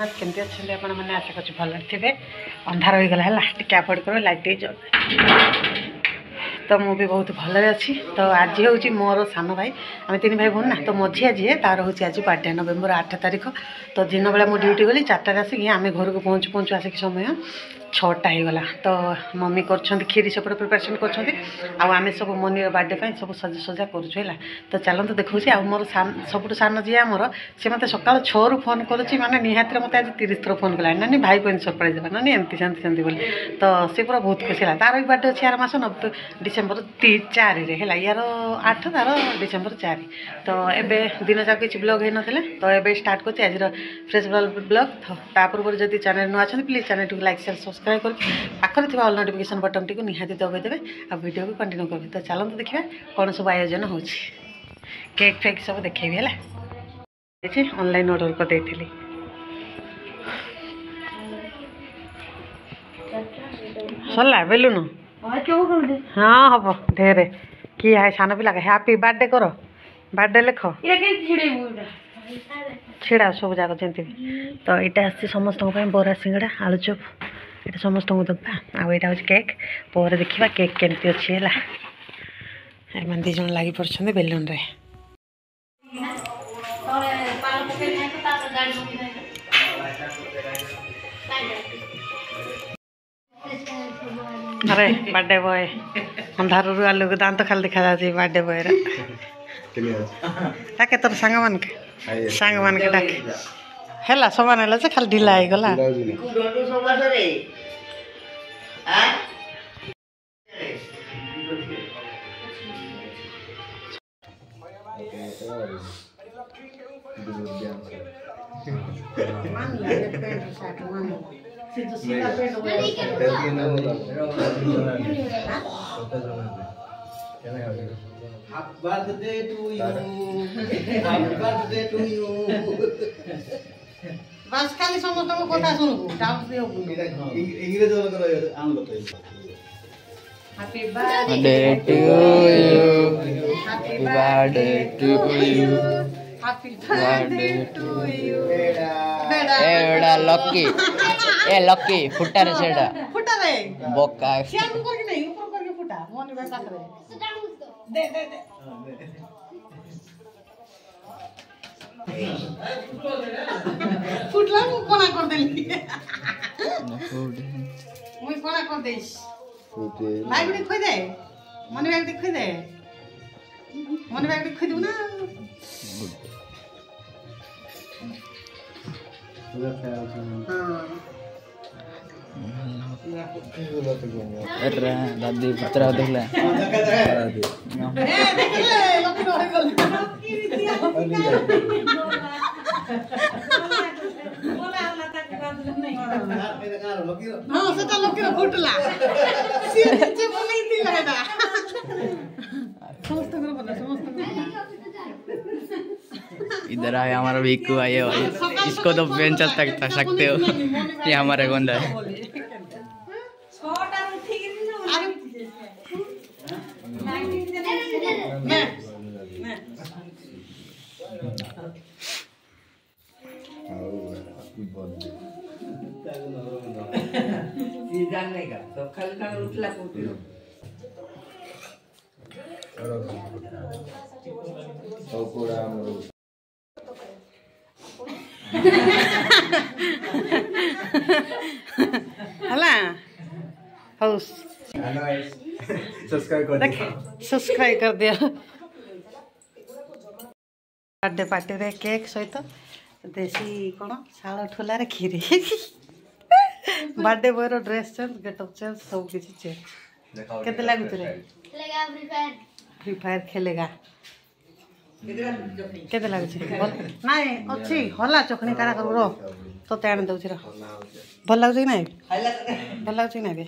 जगन्नाथ केमती अच्छे आपण मैंने आशा कर भल थे अंधार हो गला है टे अवॉइड कर लाइट जल तो मु भी बहुत भल अच्छी तो आज हूँ मोर सान भाई आम 3 भाई भौन ना तो मझिया जी तार हूँ आज बर्थडे नवेम्बर 8 तारीख तो दिन बेला मुझे ड्यूटी गली 4टार आसिक आम घर को पहुँचु पहुँचु आसिक समय 6टा होगला तो मम्मी कर खीरी सेपटे प्रिपेरेसन कर सब मनी बर्थडे सब सजा सजा करूँ तो चलते देखा आ मोर सब सान जी आमर सी मत सका 6 रू फोन करुच्ची माने निहाती मत आज 30 थर फोन कला नानी भाई को सरप्राइज देवा नानी एमती सेमती बोली तो सी पूरा बहुत खुशी है तार भी बर्थडे अच्छी यार मास डिसेम्बर 4 है यार 8 तार डिसेम्बर 4 तो एबे दिन जाक किसी ब्लॉग होना तो एबे स्टार्ट कर आज फ्रेश ब्लॉग तो पूर्व जब चैनल नुआ प्लीज चैनल को लाइक शेयर सब्सक्राइब कर पाखर थी ऑल नोटिफिकेशन बटन टी निहाती दबाईदेवे आ वीडियो को कंटिन्यू करेंगे तो चलते देखिए कौन सब आयोजन हो केक फेक सब देखेबी है ऑनलाइन ऑर्डर कर देती सरला बेलुन हाँ हम ढेर कि है सान पिला हैप्पी बर्थडे कर बर्थडे लिख छिड़ा सब जाक जमी तो यहाँ आसी समस्त बरा सिंगड़ा आलुचप ये समस्त दबा आईटा हूँ केक पर देखा केक केमती अच्छी है मैंने 2 जन लगी पड़े बेलुन रे अरे बर्थडे बॉय अंधार आलू को दांत खाली देखा जाए बर्थडे बॉय डाके तोर सांग मान के डाके है समान है खाली ढिला हो गला Happy birthday to you. Happy birthday to you. बस खाली समस्त को कथा सुनबो डाउट दियो इंग्लिश वाला करो आम बताइए happy birthday to you happy birthday to you happy birthday to you एड़ा लकी ए लकी फुटा रे सेडा फुटा रे बोका सियान ऊपर के नहीं ऊपर करके फुटा मोनी भाई पास रे दे फुटला मु कोना कर देली मुई कोना कर देइस भाई गुडी खोइ दे मनी बैग दे खोइ दे मनी बैग दे खोइ दउ ना अरे दादी पुत्रा देखला ए देखले लकी रह गेल बोला वाला तक बात नहीं हां सेटा लकी फुटला से नीचे बनै दिला हेदा समस्त कर बना इधर आए हमारा वीकू आए भाई इसको तो बेंच तक सकते हो ये हमारे गोंदा है हला हाउस सब्सक्राइब कर दिया बर्थडे पार्टी रे केक सहित देसी कौन शाल ठोला रे खीरी बर्थडे बॉय रो ड्रेस चेंज गेटअप चेंज सब किसी चेंज केते लागु रे फ्री फायर खेलेगा केते लागु नहीं अच्छी हला चखनी कारा कर रो तो तेण दउछ रो भल लागु कि नहीं भल लागु कि नहीं रे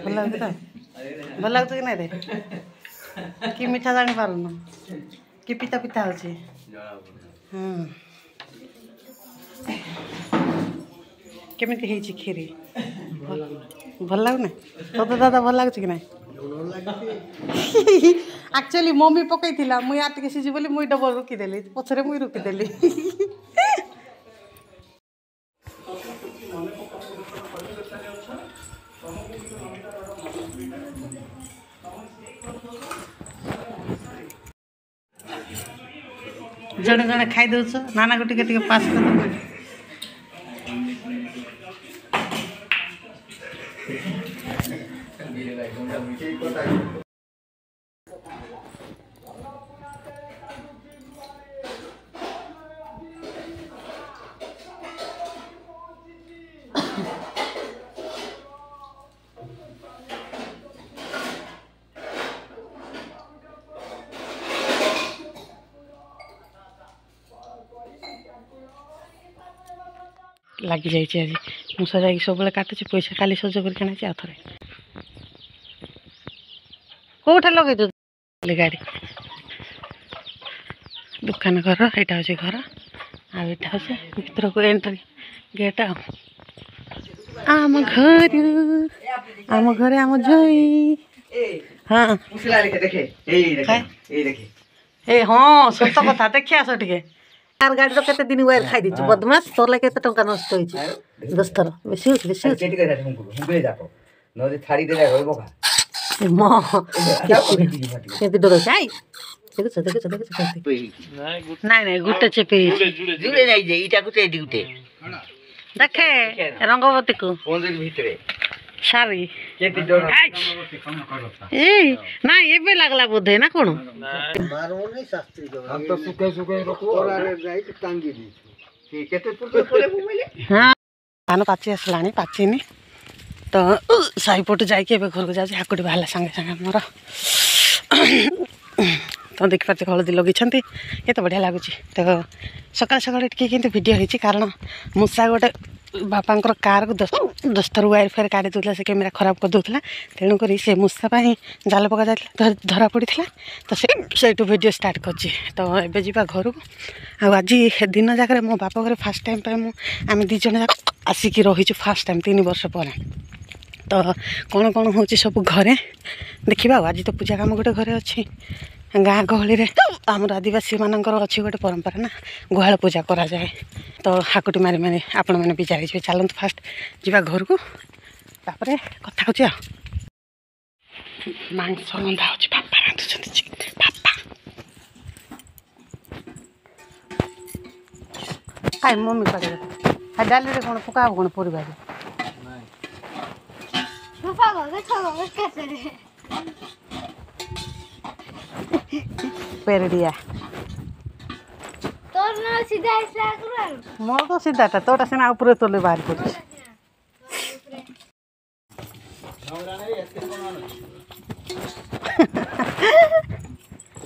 भल लागु तो भल लागु कि नहीं रे कि मीठा जानी पारुन कि पिता पिता होची केमिति हेची खीरी भल लागु ना तो दादा भल लागु कि नहीं एक्चुअली मम्मी पकई थिला मुई आटिके सिजी बोली मुई डबल रुकी देली पछरे मुई रुकी देली ଜଣେ ଜଣେ ଖାଇ ଦଉଛ ନାନାକୁ ଟିକେ ଟିକେ ପାସ୍ କରିଦେବ। ଲାଗି ଯାଇଛି ଆଜି ମୁଁ ସଜାଇକି ସବୁବେଳେ କାଟୁଛି ପଇସା କାଲି ସଜ କରିକି ଆଣିଛି ଆଉ ଥରେ କେଉଁଟା ଲଗେଇ ଦେଉଥିଲି ଗାଡ଼ି ଦୋକାନ ଘର ଏଇଟା ହେଉଛି ଘର ଆଉ ଏଇଟା ହେଉଛି ଭିତରକୁ ଏଣ୍ଟ୍ରି ଗେଟ୍ ଆଉ ଆମ ଘରେ ଆମ ଝଇ ହଁ ଏ ହଁ ସତ କଥା ଦେଖି ଆସ ଟିକେ कार गाड़ी तो केते दिन वायर खाई दिछु बदमाश तोर ला केते टंका नष्ट होई छि 10 थर बेसी होछि केटी करे हुंबे जाको नदे छाड़ी दे रहबो का म केते डर छै देखो नहीं नहीं गुटे चेपे जुड़े नहीं जे इटा को टेडी उठे देखे रंगवती को फोन रे भीतरे सारी केते डर ए ना एबे लागला बोधे ना कोन मारो नहीं शास्त्री जो हम तो सुके सुके रखो और जाई टांगी दी ठीक केते पुरके पड़े बुमले हां पानो पाची असलानी पाचीनी तो साई पट जाई के घर को जाई हाकुटी बाहला संगे संगे मोर तो देख पाते हलदी लगी ये तो बढ़िया लगुच तो सकाल सकाल टे कि भिडियो होती कारण मूषा गोटे बापांकर कार को 10 थर वायर फेर काढ़ी दूसरा से कैमेरा खराब कर दूसरा तेणुक से मूषापी जाल पका जाता धरा पड़ा तो से वीडियो स्टार्ट कर तो एबे जा घर को आज दिन जाक मो बाप घर फास्ट टाइम आम दीज जाक आसिक रहीचु फास्ट टाइम 3 वर्ष पर तो कौन कौन हो सब घरे देखा आज तो पूजा काम गोटे घरे अच्छी गाँ गहली आमर आदिवासी मानकर अच्छी गोटे परंपरा ना गुहाल पूजा करा जाए तो हाकुटी मारी मारी आपण मैंने भी जाए चलते फास्ट जा घर को तापर कथा हो मांस रंधा हो बापा रांधुं बापा खाई मम्मी कड़े डाली कौन पका कौन परिवार पेरडिया तोर ना सीधा ऐसा करो मोर तो सीधा था तोटा सेना ऊपर तोले बाहर पड़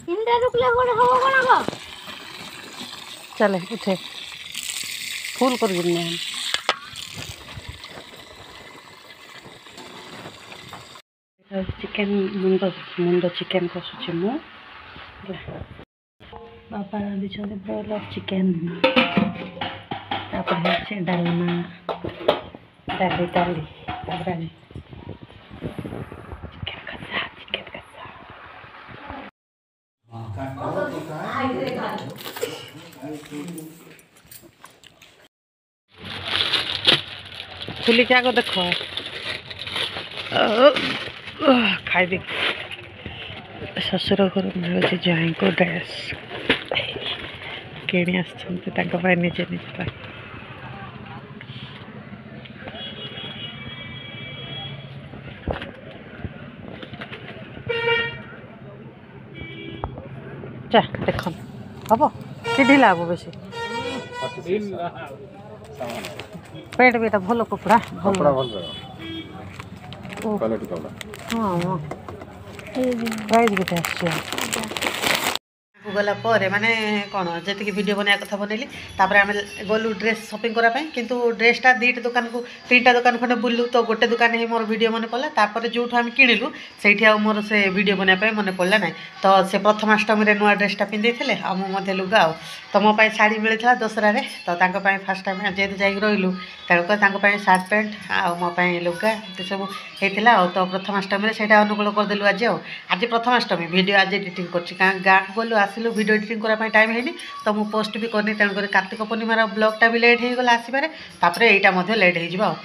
इंडा रुकले बड़ हो कोन गो चले उठे फुल कर गिरने चिकेन मुंड चिकेन कसुची मु बापा रांधि ब्रॉयलर चिकेन डालमा डाली डाली चिकेन कसा खुली क्या देखो खाई दे ससुर घर मिलूँ जाई को ड्रेस किणी आजे निजे निजे जा देख हम कि ढिला हम बेसी पेट भी भल कपड़ा भल हाँ प्राइस केते गला माने कौन जी वीडियो बनाया कथा बनैली तापर आम गलु ड्रेस शॉपिंग कराई किंतु ड्रेसटा 2टा दुकान को 3टा दुकान खंडे बुलू तो गोटे दुकान ही मोर वीडियो मन पड़ा तापर जो आम किणिलु से मोर से वीडियो बनाई मन पड़ा ना तो से प्रथमाष्टमी नुआ ड्रेसटा पिंधे मुझे लुगा तो मो शाढ़ी मिलता दसरा तो फास्ट टाइम जेहतु जा रही तेणुकर सार्ट पैंट आ मोपाई लुगा ये सब होता तो प्रथमाष्टमी से अनुकूल करदेलु आज प्रथमाष्टमी वीडियो आज एडिटिंग कर गाँ को गलु आसिलु वीडियो एडिटिंग करने टाइम है तो मुझे पोस्ट भी करनी तेणुकर कार्तिक पूर्णिमार ब्लॉगटा भी लेट हो गला आसबार तापर यहाँ लेट हो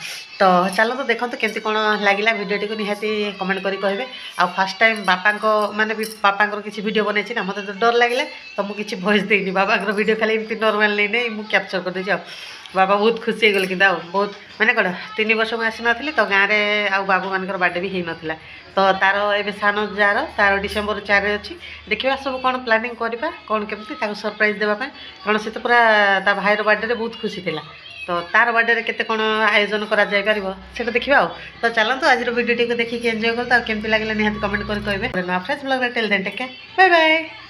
तो चलो देखो केमती कौन लगे भिडियोटी को निहाती कमेंट करी कहबे आ फर्स्ट टाइम बापा माने भी बापा किसी वीडियो बनई ना मत तो डर लगे तो मुझे किसी वॉइस देनी बापा वीडियो खाली एमती नॉर्मल नहीं मुझे कैप्चर कर देছি बाबा बहुत खुशी हो गले कि बहुत माने कौन 3 वर्ष मुझे आसी नी तो गाँव में आउ बाबू मान बर्थडे भी हो ना तो तार ए सान जार तार डिसेम्बर 4 अच्छी देखा सब कौन प्लानिंग करवा कौन केमती सरप्राइज देवाई कारण से तो पूरा ता भाईर बर्थडे बहुत खुशी थी तो तार बर्थडे केते कौन आयोजन करा जाय परिबो सेटा देखिबा तो चलतो आज वीडियो टी को देखिए एंजॉय करता केमती लागले निहाती कमेंट कर कहबे fresh blog till then take care bye bye.